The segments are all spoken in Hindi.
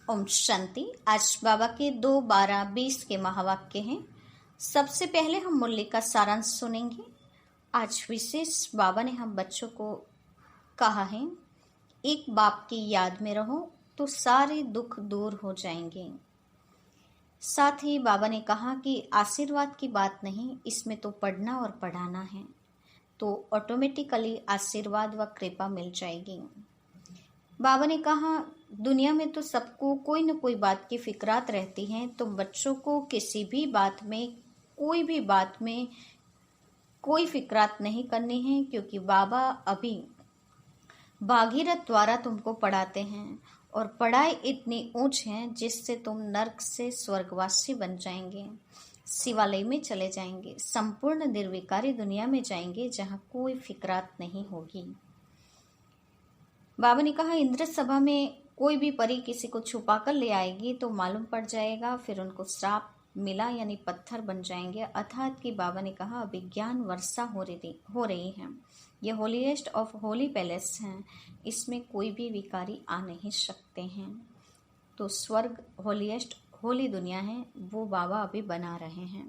ओम शांति। आज बाबा के 2-12-20 के महावाक्य हैं। सबसे पहले हम मुरली का सारांश सुनेंगे। आज विशेष बाबा ने हम बच्चों को कहा है, एक बाप की याद में रहो तो सारे दुख दूर हो जाएंगे। साथ ही बाबा ने कहा कि आशीर्वाद की बात नहीं, इसमें तो पढ़ना और पढ़ाना है, तो ऑटोमेटिकली आशीर्वाद व कृपा मिल जाएगी। बाबा ने कहा दुनिया में तो सबको कोई न कोई बात की फिक्रात रहती हैं, तो बच्चों को किसी भी बात में, कोई भी बात में कोई फिक्रात नहीं करनी है, क्योंकि बाबा अभी भागीरथ द्वारा तुमको पढ़ाते हैं और पढ़ाई इतनी ऊंच है जिससे तुम नर्क से स्वर्गवासी बन जाएंगे, शिवालय में चले जाएंगे, संपूर्ण निर्विकारी दुनिया में जाएंगे जहाँ कोई फिक्रात नहीं होगी। बाबा ने कहा इंद्र सभा में कोई भी परी किसी को छुपा कर ले आएगी तो मालूम पड़ जाएगा, फिर उनको श्राप मिला यानी पत्थर बन जाएंगे। अर्थात कि बाबा ने कहा अभिज्ञान वर्षा हो रही है, ये होलीएस्ट ऑफ होली पैलेस है, इसमें कोई भी विकारी आ नहीं सकते हैं। तो स्वर्ग होलीएस्ट होली दुनिया है, वो बाबा अभी बना रहे हैं।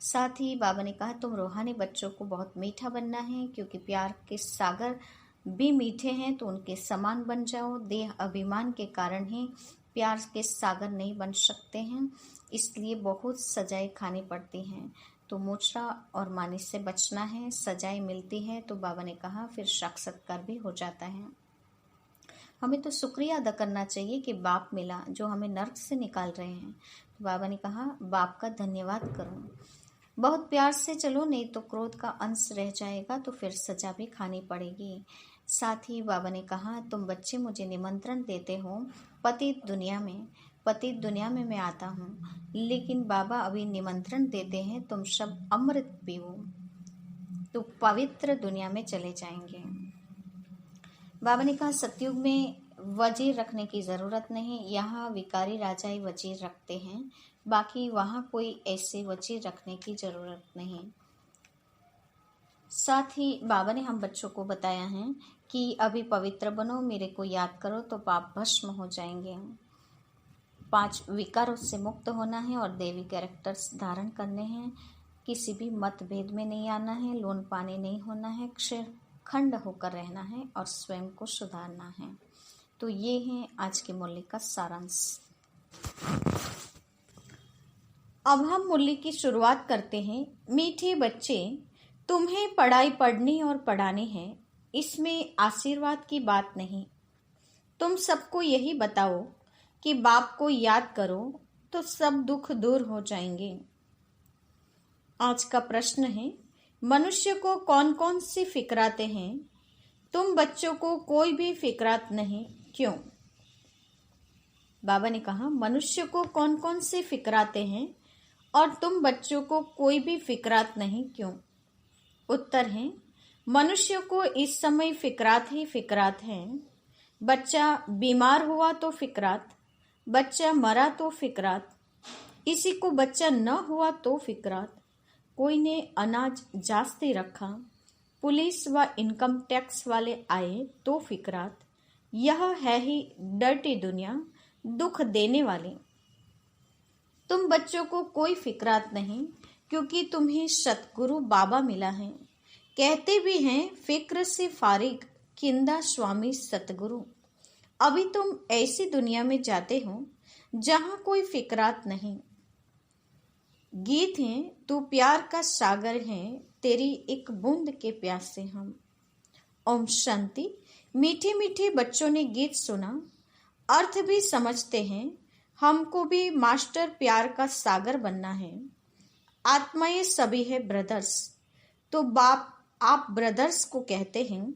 साथ ही बाबा ने कहा तुम रूहानी बच्चों को बहुत मीठा बनना है, क्योंकि प्यार के सागर भी मीठे हैं, तो उनके समान बन जाओ। देह अभिमान के कारण ही प्यार के सागर नहीं बन सकते हैं, इसलिए बहुत सजाएं खानी पड़ती हैं। तो मूर्छा और मानिस से बचना है। सजाएं मिलती है तो बाबा ने कहा फिर साक्षात्कार भी हो जाता है। हमें तो शुक्रिया अदा करना चाहिए कि बाप मिला जो हमें नर्क से निकाल रहे हैं। तो बाबा ने कहा बाप का धन्यवाद करो, बहुत प्यार से चलो, नहीं तो क्रोध का अंश रह जाएगा, तो फिर सजा भी खानी पड़ेगी। साथ ही बाबा ने कहा तुम बच्चे मुझे निमंत्रण देते हो पतित दुनिया में मैं आता हूँ, लेकिन बाबा अभी निमंत्रण देते हैं तुम सब अमृत पियो तो पवित्र दुनिया में चले जाएंगे। बाबा ने कहा सतयुग में वजीर रखने की जरूरत नहीं, यहाँ विकारी राजा ही वजीर रखते हैं, बाकी वहाँ कोई ऐसे वजीर रखने की जरूरत नहीं। साथ ही बाबा ने हम बच्चों को बताया है कि अभी पवित्र बनो, मेरे को याद करो तो पाप भस्म हो जाएंगे। 5 विकारों से मुक्त होना है और देवी कैरेक्टर्स धारण करने हैं, किसी भी मतभेद में नहीं आना है, लोन पानी नहीं होना है, क्षीर खंड होकर रहना है और स्वयं को सुधारना है। तो ये है आज के मुरली का सारांश। अब हम मुरली की शुरुआत करते हैं। मीठे बच्चे, तुम्हें पढ़ाई पढ़नी और पढ़ानी है, इसमें आशीर्वाद की बात नहीं। तुम सबको यही बताओ कि बाप को याद करो तो सब दुख दूर हो जाएंगे। आज का प्रश्न है मनुष्य को कौन कौन सी फिक्राते हैं? तुम बच्चों को कोई भी फिक्रात नहीं, क्यों? बाबा ने कहा मनुष्य को कौन कौन सी फिक्राते हैं और तुम बच्चों को कोई भी फिक्रात नहीं, क्यों? उत्तर है मनुष्य को इस समय फिक्रात ही फिक्रात है। बच्चा बीमार हुआ तो फिक्रात, बच्चा मरा तो फिक्रात, किसी को बच्चा न हुआ तो फिक्रात, कोई ने अनाज जास्ती रखा, पुलिस व इनकम टैक्स वाले आए तो फिक्रात। यह है ही डर्टी दुनिया, दुख देने वाली। तुम बच्चों को कोई फिक्रात नहीं, क्योंकि तुम्हें सतगुरु बाबा मिला है। कहते भी हैं फिक्र से फारिग किंदा स्वामी सतगुरु। अभी तुम ऐसी दुनिया में जाते हो जहां कोई फिक्रात नहीं। गीत है तू प्यार का सागर है, तेरी एक बूंद के प्यासे हम। ओम शांति। मीठे मीठे बच्चों ने गीत सुना, अर्थ भी समझते हैं। हमको भी मास्टर प्यार का सागर बनना है। आत्माएं सभी है ब्रदर्स, तो बाप आप ब्रदर्स को कहते हैं।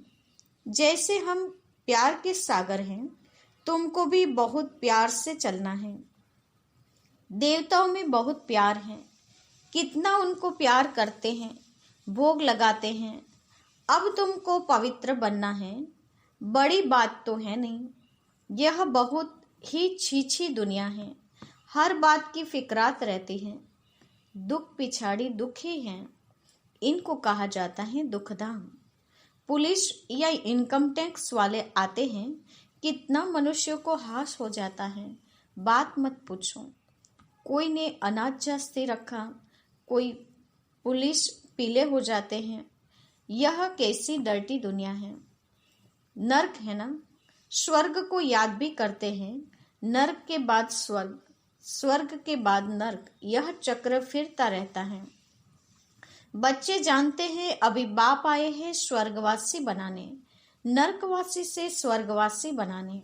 जैसे हम प्यार के सागर हैं, तुमको भी बहुत प्यार से चलना है। देवताओं में बहुत प्यार है, कितना उनको प्यार करते हैं, भोग लगाते हैं। अब तुमको पवित्र बनना है, बड़ी बात तो है नहीं। यह बहुत ही छीछी दुनिया है, हर बात की फिक्रात रहती है। दुख पिछाड़ी दुख ही है, इनको कहा जाता है दुखधाम। पुलिस या इनकम टैक्स वाले आते हैं, कितना मनुष्यों को हास हो जाता है, बात मत पूछो। कोई ने अनाज जास्ती रखा, कोई पुलिस पीले हो जाते हैं। यह कैसी डर्टी दुनिया है। नर्क है ना। स्वर्ग को याद भी करते हैं। नर्क के बाद स्वर्ग, स्वर्ग के बाद नर्क, यह चक्र फिरता रहता है। बच्चे जानते हैं अभी बाप आए हैं स्वर्गवासी बनाने, नर्कवासी से स्वर्गवासी बनाने।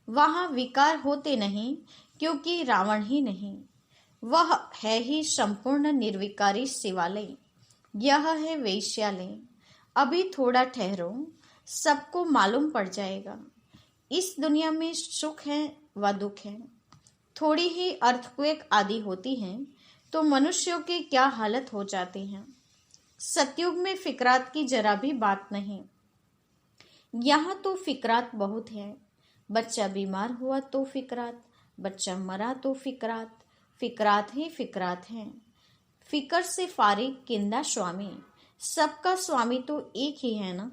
वहां विकार होते नहीं, क्योंकि रावण ही नहीं, वह है ही संपूर्ण निर्विकारी शिवालय। यह है वेश्यालय। अभी थोड़ा ठहरो, सबको मालूम पड़ जाएगा। इस दुनिया में सुख है व दुख है। थोड़ी ही अर्थक्वेक आदि होती हैं तो मनुष्यों की क्या हालत हो जाती है। सतयुग में फिकरात की जरा भी बात नहीं। यहाँ तो फिकरात बहुत है। बच्चा बीमार हुआ तो फिकरात, बच्चा मरा तो फिकरात, फिकरात ही फिकरात है। फिकर से फारिग किंदा स्वामी, सबका स्वामी तो एक ही है ना।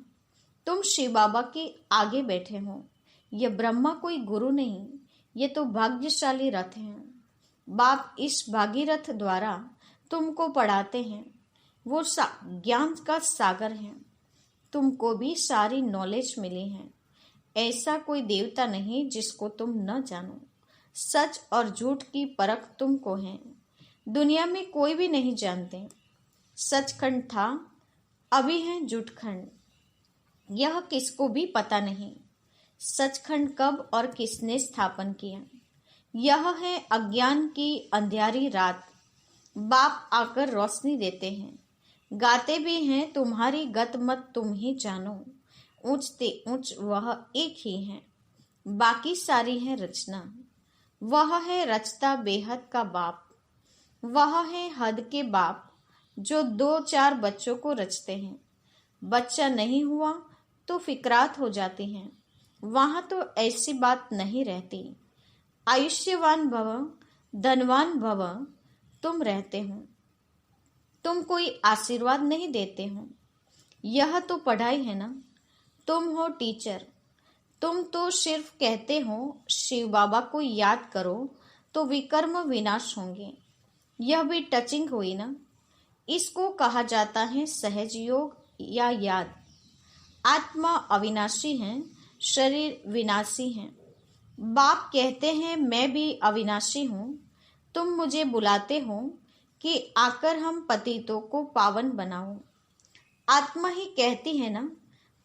तुम शिव बाबा के आगे बैठे हो। यह ब्रह्मा कोई गुरु नहीं, ये तो भाग्यशाली रथ है। बाप इस भागीरथ द्वारा तुमको पढ़ाते हैं। वो ज्ञान का सागर है। तुमको भी सारी नॉलेज मिली है। ऐसा कोई देवता नहीं जिसको तुम न जानो। सच और झूठ की परख तुमको है। दुनिया में कोई भी नहीं जानते। सचखंड था, अभी है झूठखंड, यह किसको भी पता नहीं। सचखंड कब और किसने स्थापन किया, यह है अज्ञान की अंधियारी रात। बाप आकर रोशनी देते हैं, गाते भी हैं तुम्हारी गत मत तुम ही जानो। ऊंचते ऊंच वह एक ही है, बाकी सारी है रचना। वह है रचता बेहद का बाप। वह है हद के बाप जो 2-4 बच्चों को रचते हैं। बच्चा नहीं हुआ तो फिकरात हो जाती हैं। वहां तो ऐसी बात नहीं रहती। आयुष्यवान भव, धनवान भव, तुम रहते हो। तुम कोई आशीर्वाद नहीं देते हो। यह तो पढ़ाई है ना। तुम हो टीचर। तुम तो सिर्फ कहते हो शिव बाबा को याद करो तो विकर्म विनाश होंगे। यह भी टचिंग हुई ना। इसको कहा जाता है सहज योग या याद। आत्मा अविनाशी है, शरीर विनाशी है। बाप कहते हैं मैं भी अविनाशी हूँ। तुम मुझे बुलाते हो कि आकर हम पतितों को पावन बनाओ। आत्मा ही कहती है ना।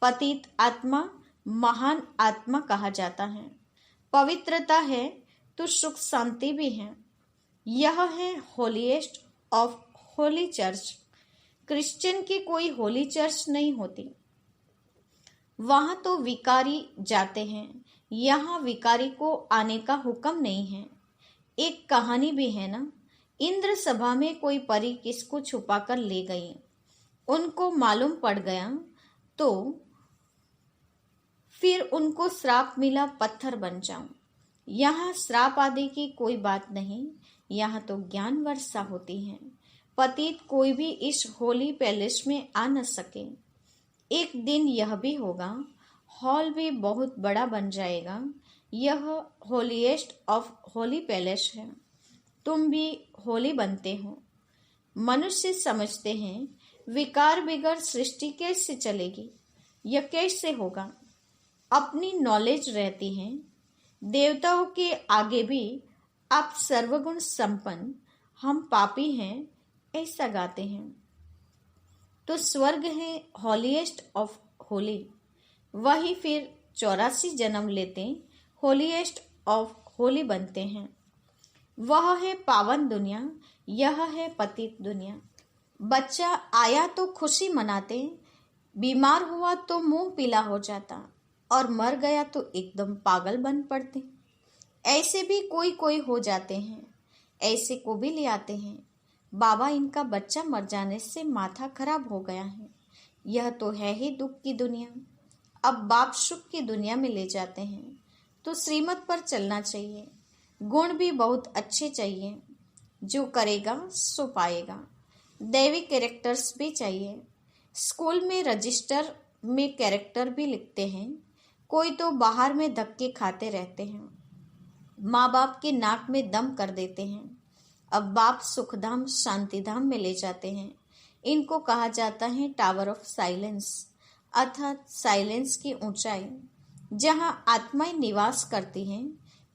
पतित आत्मा महान आत्मा कहा जाता है। पवित्रता है तो सुख शांति भी है। यह है holiest of Holi church. Christian की कोई होली चर्च नहीं होती। वहां तो विकारी जाते हैं, यहाँ विकारी को आने का हुक्म नहीं है। एक कहानी भी है ना। इंद्र सभा में कोई परी किसको छुपा कर ले गई। उनको मालूम पड़ गया तो फिर उनको श्राप मिला, पत्थर बन जाऊं। यहाँ श्राप आदि की कोई बात नहीं, यहाँ तो ज्ञान वर्षा होती है। पतित कोई भी इस होली पैलेस में आ न सके। एक दिन यह भी होगा, हॉल भी बहुत बड़ा बन जाएगा। यह होलीएस्ट ऑफ होली पैलेस है। तुम भी होली बनते हो। मनुष्य समझते हैं विकार बिगर सृष्टि कैसे चलेगी, यह कैसे होगा। अपनी नॉलेज रहती है। देवताओं के आगे भी आप सर्वगुण संपन्न, हम पापी हैं, ऐसा गाते हैं। तो स्वर्ग है हॉलीएस्ट ऑफ होली। वही फिर 84 जन्म लेते होलीएस्ट ऑफ होली बनते हैं। वह है पावन दुनिया, यह है पतित दुनिया। बच्चा आया तो खुशी मनाते, बीमार हुआ तो मुंह पीला हो जाता, और मर गया तो एकदम पागल बन पड़ते। ऐसे भी कोई कोई हो जाते हैं। ऐसे को भी ले आते हैं, बाबा इनका बच्चा मर जाने से माथा खराब हो गया है। यह तो है ही दुख की दुनिया। अब बाप सुख की दुनिया में ले जाते हैं तो श्रीमत पर चलना चाहिए। गुण भी बहुत अच्छे चाहिए, जो करेगा सो पाएगा। दैवी कैरेक्टर्स भी चाहिए। स्कूल में रजिस्टर में कैरेक्टर भी लिखते हैं, कोई तो बाहर में धक्के खाते रहते हैं। माँ बाप के नाक में दम कर देते हैं। अब बाप सुखधाम शांतिधाम में ले जाते हैं। इनको कहा जाता है टावर ऑफ साइलेंस, अर्थात साइलेंस की ऊंचाई। जहाँ आत्माएं निवास करती हैं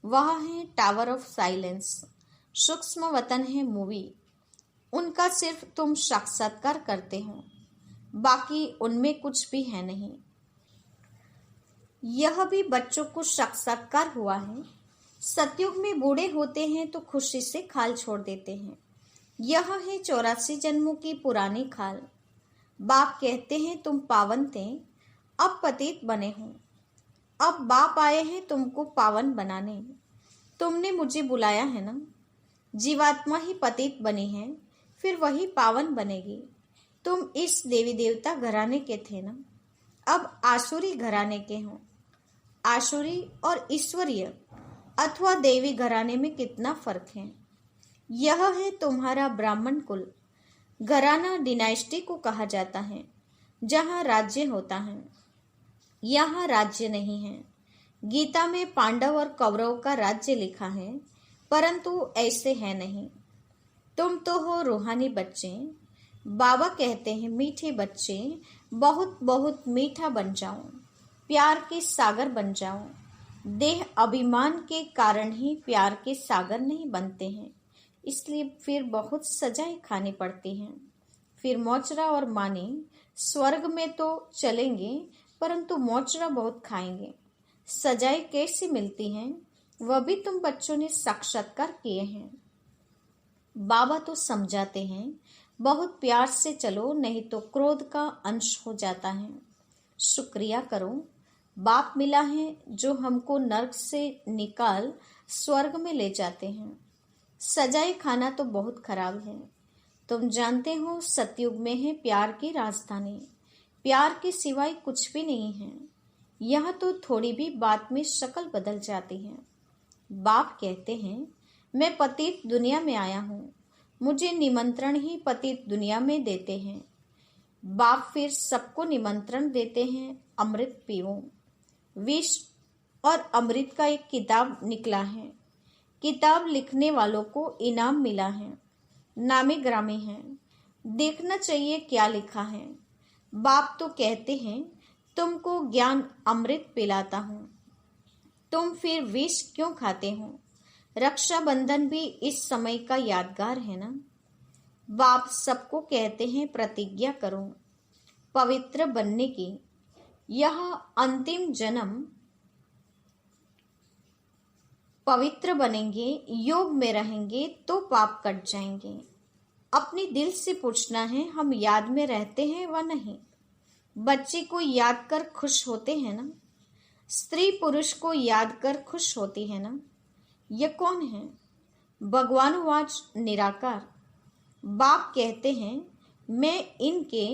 वह है टावर ऑफ साइलेंस। सूक्ष्म वतन है मूवी, उनका सिर्फ तुम साक्षात्कार करते हो, बाकी उनमें कुछ भी है नहीं। यह भी बच्चों को साक्षात्कार हुआ है। सतयुग में बूढ़े होते हैं तो खुशी से खाल छोड़ देते हैं। यह है 84 जन्मों की पुरानी खाल। बाप कहते हैं तुम पावन थे, अब पतित बने हो। अब बाप आए हैं तुमको पावन बनाने। तुमने मुझे बुलाया है ना। जीवात्मा ही पतित बनी है, फिर वही पावन बनेगी। तुम इस देवी देवता घराने के थे ना, अब आसुरी घराने के हो। आसुरी और ईश्वरीय अथवा देवी घराने में कितना फर्क है। यह है तुम्हारा ब्राह्मण कुल। घराना डिनाइस्टी को कहा जाता है, जहाँ राज्य होता है। यहाँ राज्य नहीं है। गीता में पांडव और कौरव का राज्य लिखा है, परंतु ऐसे है नहीं। तुम तो हो रूहानी बच्चे। बाबा कहते हैं मीठे बच्चे, बहुत बहुत मीठा बन जाओ, प्यार के सागर बन जाओ। देह अभिमान के कारण ही प्यार के सागर नहीं बनते हैं, इसलिए फिर बहुत सजाएं खानी पड़ती हैं। फिर मोचरा और मानी स्वर्ग में तो चलेंगे, परंतु मोचरा बहुत खाएंगे। सजाएं कैसी मिलती हैं, वह भी तुम बच्चों ने साक्षात्कार किए हैं। बाबा तो समझाते हैं बहुत प्यार से चलो, नहीं तो क्रोध का अंश हो जाता है। शुक्रिया करो, बाप मिला है जो हमको नर्क से निकाल स्वर्ग में ले जाते हैं। सजाए खाना तो बहुत खराब है। तुम जानते हो सतयुग में है प्यार की राजधानी। प्यार के सिवाय कुछ भी नहीं है। यह तो थोड़ी भी बात में शक्ल बदल जाती है। बाप कहते हैं मैं पतित दुनिया में आया हूँ, मुझे निमंत्रण ही पतित दुनिया में देते हैं। बाप फिर सबको निमंत्रण देते हैं अमृत पीओ। विष और अमृत का एक किताब निकला है। किताब लिखने वालों को इनाम मिला है, नामी ग्रामी है। देखना चाहिए क्या लिखा है। बाप तो कहते हैं तुमको ज्ञान अमृत पिलाता हूँ, तुम फिर विष क्यों खाते हो। रक्षाबंधन भी इस समय का यादगार है ना। बाप सबको कहते हैं प्रतिज्ञा करो पवित्र बनने की। यह अंतिम जन्म पवित्र बनेंगे, योग में रहेंगे तो पाप कट जाएंगे। अपने दिल से पूछना है हम याद में रहते हैं व नहीं। बच्चे को याद कर खुश होते हैं ना, स्त्री पुरुष को याद कर खुश होती है ना। यह कौन है? भगवानुवाच निराकार। बाप कहते हैं मैं इनके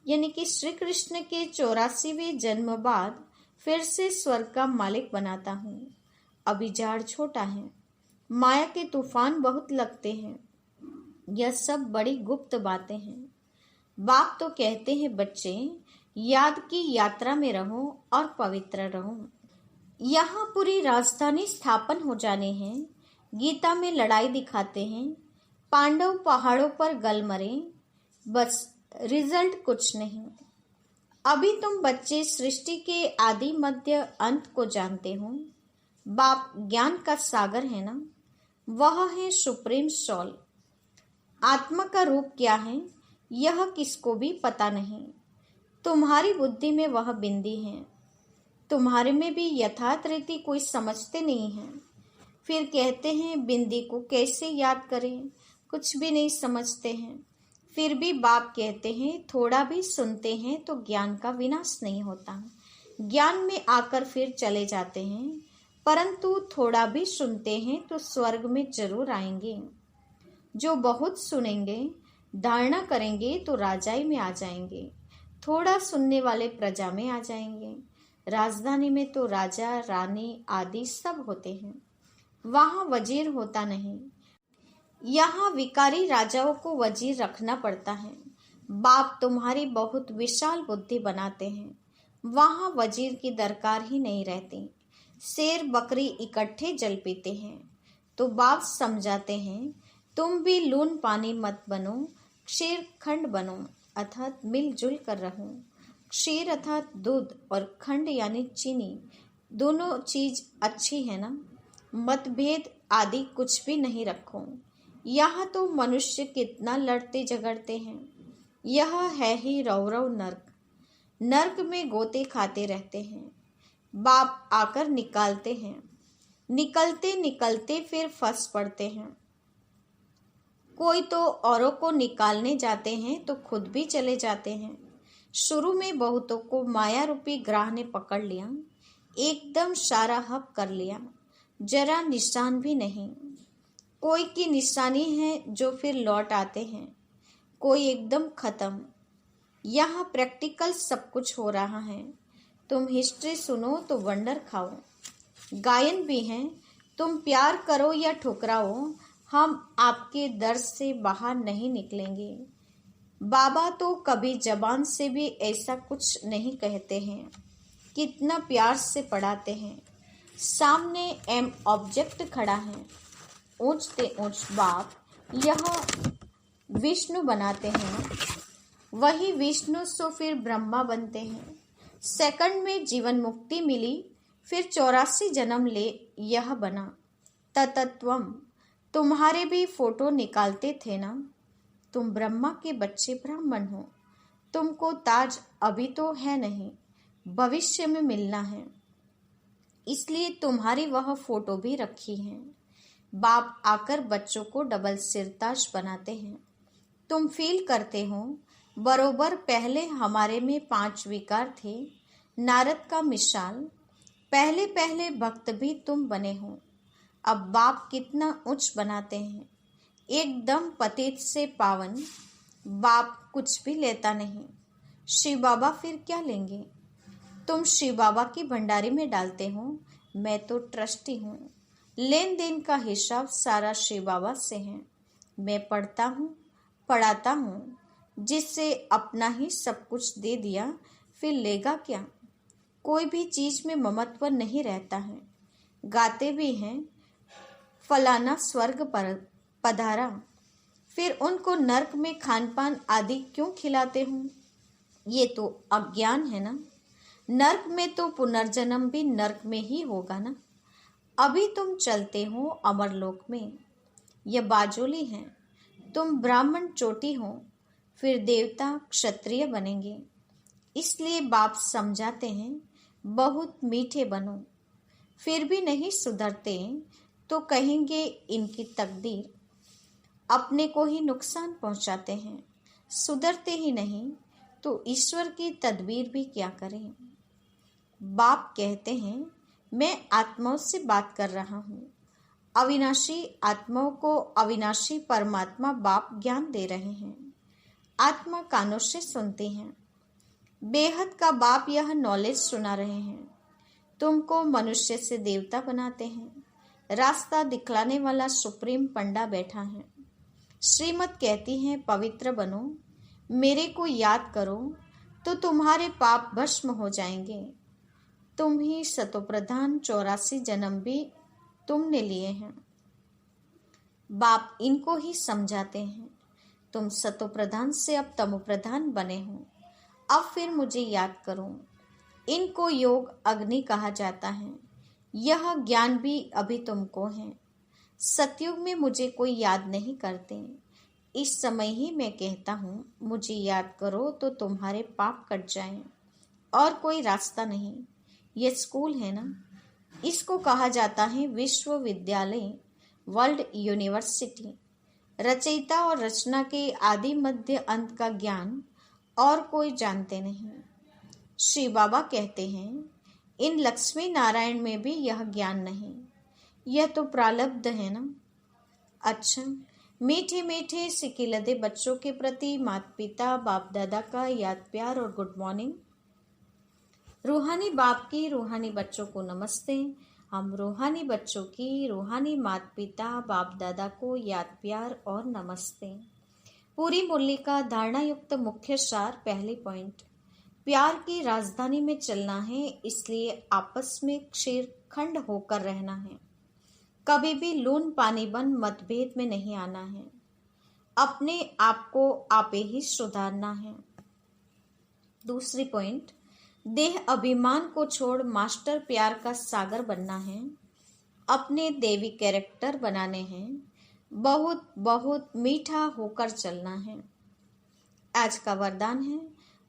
यानी कि श्री कृष्ण के 84वें जन्म बाद फिर से स्वर्ग का मालिक बनाता हूँ। अभी झाड़ छोटा है, माया के तूफान बहुत लगते हैं। यह सब बड़ी गुप्त बातें हैं। बाप तो कहते हैं बच्चे याद की यात्रा में रहो और पवित्र रहो। यहाँ पूरी राजधानी स्थापन हो जाने हैं। गीता में लड़ाई दिखाते हैं, पांडव पहाड़ों पर गल मरे, बस रिजल्ट कुछ नहीं। अभी तुम बच्चे सृष्टि के आदि मध्य अंत को जानते हो। बाप ज्ञान का सागर है ना, वह है सुप्रीम सोल। आत्मा का रूप क्या है यह किसको भी पता नहीं। तुम्हारी बुद्धि में वह बिंदी है, तुम्हारे में भी यथार्थ रीति कोई समझते नहीं है। फिर कहते हैं बिंदी को कैसे याद करें, कुछ भी नहीं समझते हैं। फिर भी बाप कहते हैं थोड़ा भी सुनते हैं तो ज्ञान का विनाश नहीं होता। ज्ञान में आकर फिर चले जाते हैं, परंतु थोड़ा भी सुनते हैं तो स्वर्ग में जरूर आएंगे। जो बहुत सुनेंगे, धारणा करेंगे तो राजाई में आ जाएंगे। थोड़ा सुनने वाले प्रजा में आ जाएंगे। राजधानी में तो राजा रानी आदि सब होते हैं, वहाँ वजीर होता नहीं। यहाँ विकारी राजाओं को वजीर रखना पड़ता है। बाप तुम्हारी बहुत विशाल बुद्धि बनाते हैं, वहाँ वजीर की दरकार ही नहीं रहती। शेर बकरी इकट्ठे जल पीते हैं। तो बाप समझाते हैं, तुम भी लून पानी मत बनो, क्षीर खंड बनो, अर्थात मिलजुल कर रहो। क्षीर अर्थात दूध और खंड यानी चीनी, दोनों चीज अच्छी है ना। मतभेद आदि कुछ भी नहीं रखो। यहाँ तो मनुष्य कितना लड़ते झगड़ते हैं। यह है ही रौरव नर्क। नर्क में गोते खाते रहते हैं। बाप आकर निकालते हैं। निकलते निकलते फिर फंस पड़ते हैं। कोई तो औरों को निकालने जाते हैं तो खुद भी चले जाते हैं। शुरू में बहुतों को माया रूपी ग्राह ने पकड़ लिया, एकदम सारा हक कर लिया, जरा निशान भी नहीं। कोई की निशानी है जो फिर लौट आते हैं, कोई एकदम खत्म। यहाँ प्रैक्टिकल सब कुछ हो रहा है। तुम हिस्ट्री सुनो तो वंडर खाओ। गायन भी हैं, तुम प्यार करो या ठुकराओ, हम आपके दर्द से बाहर नहीं निकलेंगे। बाबा तो कभी जबान से भी ऐसा कुछ नहीं कहते हैं। कितना प्यार से पढ़ाते हैं। सामने एम ऑब्जेक्ट खड़ा है। ऊंचते ऊंच बाप यह विष्णु बनाते हैं, वही विष्णु सो फिर ब्रह्मा बनते हैं। सेकंड में जीवन मुक्ति मिली, फिर 84 जन्म ले यह बना। ततत्वम, तुम्हारे भी फोटो निकालते थे ना। तुम ब्रह्मा के बच्चे ब्राह्मण हो। तुमको ताज अभी तो है नहीं, भविष्य में मिलना है, इसलिए तुम्हारी वह फोटो भी रखी है। बाप आकर बच्चों को डबल सिरताज बनाते हैं। तुम फील करते हो बरोबर पहले हमारे में 5 विकार थे, नारद का मिसाल। पहले पहले भक्त भी तुम बने हो। अब बाप कितना उच्च बनाते हैं, एकदम पतित से पावन। बाप कुछ भी लेता नहीं। शिव बाबा फिर क्या लेंगे? तुम शिव बाबा की भंडारी में डालते हो, मैं तो ट्रस्टी हूँ। लेन देन का हिसाब सारा शिव बाबा से है। मैं पढ़ता हूँ, पढ़ाता हूँ, जिससे अपना ही सब कुछ दे दिया, फिर लेगा क्या? कोई भी चीज में ममत्व नहीं रहता है। गाते भी हैं, फलाना स्वर्ग पर पधारा, फिर उनको नर्क में खानपान आदि क्यों खिलाते हूँ? ये तो अज्ञान है ना। नर्क में तो पुनर्जन्म भी नर्क में ही होगा ना। अभी तुम चलते हो अमरलोक में, यह बाजोली है। तुम ब्राह्मण चोटी हो, फिर देवता क्षत्रिय बनेंगे। इसलिए बाप समझाते हैं, बहुत मीठे बनो। फिर भी नहीं सुधरते तो कहेंगे इनकी तकदीर। अपने को ही नुकसान पहुंचाते हैं। सुधरते ही नहीं तो ईश्वर की तदबीर भी क्या करें? बाप कहते हैं, मैं आत्माओं से बात कर रहा हूँ। अविनाशी आत्माओं को अविनाशी परमात्मा बाप ज्ञान दे रहे हैं। आत्मा कानों से सुनती हैं। बेहद का बाप यह नॉलेज सुना रहे हैं। तुमको मनुष्य से देवता बनाते हैं। रास्ता दिखलाने वाला सुप्रीम पंडा बैठा है। श्रीमत कहती है, पवित्र बनो, मेरे को याद करो तो तुम्हारे पाप भस्म हो जाएंगे। तुम ही सतोप्रधान 84 जन्म भी तुमने लिए हैं। बाप इनको ही समझाते हैं, तुम सतोप्रधान से अब तमोप्रधान बने हो। अब फिर मुझे याद करो। इनको योग अग्नि कहा जाता है। यह ज्ञान भी अभी तुमको है। सतयुग में मुझे कोई याद नहीं करते। इस समय ही मैं कहता हूँ, मुझे याद करो तो तुम्हारे पाप कट जाएं। और कोई रास्ता नहीं। यह स्कूल है ना, इसको कहा जाता है विश्वविद्यालय, वर्ल्ड यूनिवर्सिटी। रचयिता और रचना के आदि मध्य अंत का ज्ञान और कोई जानते नहीं। श्री बाबा कहते हैं, इन लक्ष्मी नारायण में भी यह ज्ञान नहीं। यह तो प्रारब्ध है ना। अच्छा, मीठे मीठे सिकिलदे बच्चों के प्रति माता पिता बाप दादा का याद प्यार और गुड मॉर्निंग। रूहानी बाप की रूहानी बच्चों को नमस्ते। हम रूहानी बच्चों की रूहानी माता पिता बाप दादा को याद प्यार और नमस्ते। पूरी मुरली का धारणा युक्त मुख्य सार। पहली पॉइंट, प्यार की राजधानी में चलना है, इसलिए आपस में क्षीर खंड होकर रहना है। कभी भी लून पानी बन मतभेद में नहीं आना है। अपने आप को आपे ही सुधारना है। दूसरी पॉइंट, देह अभिमान को छोड़ मास्टर प्यार का सागर बनना है। अपने देवी कैरेक्टर बनाने हैं। बहुत बहुत मीठा होकर चलना है। आज का वरदान है,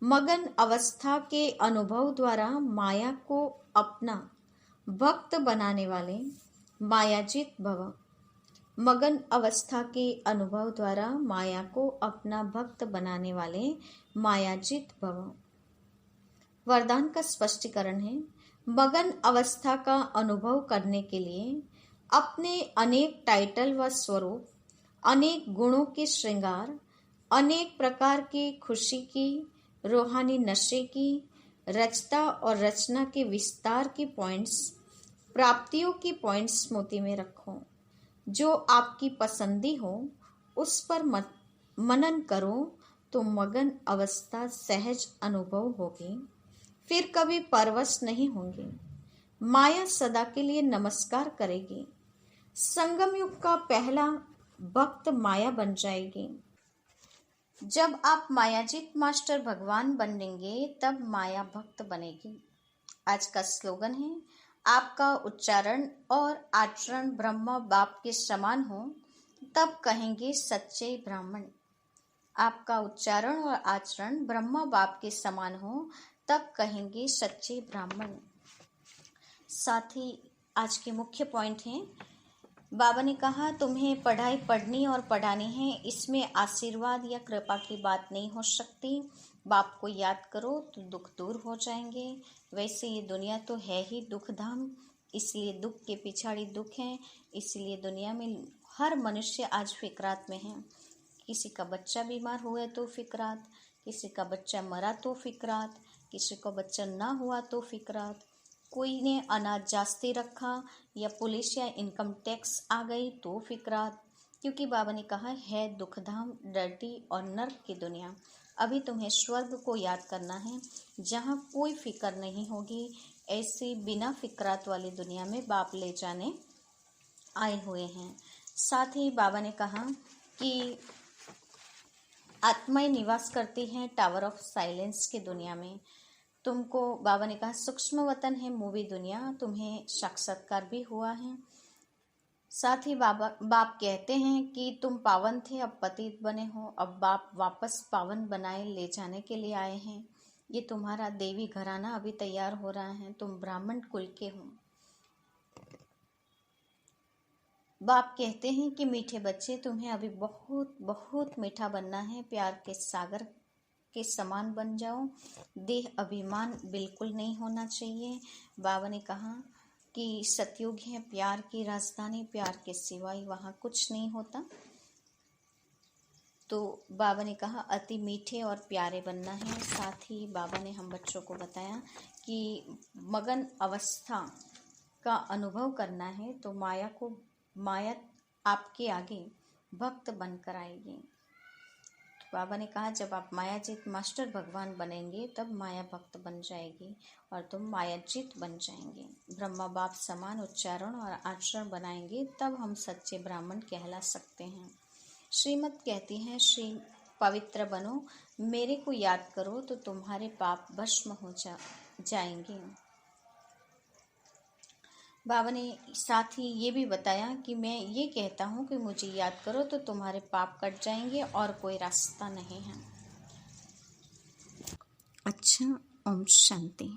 मगन अवस्था के अनुभव द्वारा माया को अपना भक्त बनाने वाले मायाजीत भव। मगन अवस्था के अनुभव द्वारा माया को अपना भक्त बनाने वाले मायाजीत भव। वरदान का स्पष्टीकरण है, मगन अवस्था का अनुभव करने के लिए अपने अनेक टाइटल व स्वरूप, अनेक गुणों के श्रृंगार, अनेक प्रकार की खुशी की, रूहानी नशे की, रचता और रचना के विस्तार की पॉइंट्स, प्राप्तियों की पॉइंट्स स्मृति में रखो। जो आपकी पसंदी हो उस पर मनन करो तो मगन अवस्था सहज अनुभव होगी। फिर कभी परवश नहीं होंगे। माया सदा के लिए नमस्कार करेगी। संगम युग का पहला भक्त माया बन जाएगी। जब आप मायाजीत मास्टर भगवान बनेंगे तब माया भक्त बनेगी। आज का स्लोगन है, आपका उच्चारण और आचरण ब्रह्मा बाप के समान हो तब कहेंगे सच्चे ब्राह्मण। आपका उच्चारण और आचरण ब्रह्मा बाप के समान हो तब कहेंगे सच्चे ब्राह्मण। साथ ही आज के मुख्य पॉइंट हैं, बाबा ने कहा तुम्हें पढ़ाई पढ़नी और पढ़ानी है, इसमें आशीर्वाद या कृपा की बात नहीं हो सकती। बाप को याद करो तो दुख दूर हो जाएंगे। वैसे ये दुनिया तो है ही दुख धाम, इसलिए दुख के पिछाड़ी दुख है। इसलिए दुनिया में हर मनुष्य आज फिक्रात में है। किसी का बच्चा बीमार हुआ तो फिक्रात, किसी का बच्चा मरा तो फिक्रात, किसी को बच्चा ना हुआ तो फिक्रात, कोई ने अनाज जास्ती रखा या पुलिस या इनकम टैक्स आ गई तो फिक्रात। क्योंकि बाबा ने कहा है दुखधाम, डर्टी और नर्क की दुनिया। अभी तुम्हें स्वर्ग को याद करना है जहाँ कोई फिक्र नहीं होगी। ऐसी बिना फिक्रात वाली दुनिया में बाप ले जाने आए हुए हैं। साथ ही बाबा ने कहा कि आत्माएं निवास करती हैं टावर ऑफ साइलेंस की दुनिया में। तुमको बाबा ने कहा सूक्ष्म वतन है मूवी दुनिया, तुम्हें साक्षात्कार भी हुआ है। साथ ही बाप कहते हैं कि तुम पावन थे अब पतित बने हो, अब बाप वापस पावन बनाए ले जाने के लिए आए हैं। ये तुम्हारा देवी घराना अभी तैयार हो रहा है, तुम ब्राह्मण कुल के हो। बाप कहते हैं कि मीठे बच्चे तुम्हें अभी बहुत बहुत मीठा बनना है, प्यार के सागर के समान बन जाओ। देह अभिमान बिल्कुल नहीं होना चाहिए। बाबा ने कहा कि सतयुग है प्यार की राजधानी, प्यार के सिवाय वहाँ कुछ नहीं होता। तो बाबा ने कहा अति मीठे और प्यारे बनना है। साथ ही बाबा ने हम बच्चों को बताया कि मगन अवस्था का अनुभव करना है तो माया आपके आगे भक्त बनकर आएगी। तो बाबा ने कहा जब आप मायाजीत मास्टर भगवान बनेंगे तब माया भक्त बन जाएगी और तुम मायाजीत बन जाएंगे। ब्रह्मा बाप समान उच्चारण और आचरण बनाएंगे तब हम सच्चे ब्राह्मण कहला सकते हैं। श्रीमत कहती है श्री पवित्र बनो, मेरे को याद करो तो तुम्हारे पाप भस्म हो जाएंगे। बाबा ने साथ ही ये भी बताया कि मैं ये कहता हूँ कि मुझे याद करो तो तुम्हारे पाप कट जाएंगे और कोई रास्ता नहीं है। अच्छा, ओम शांति।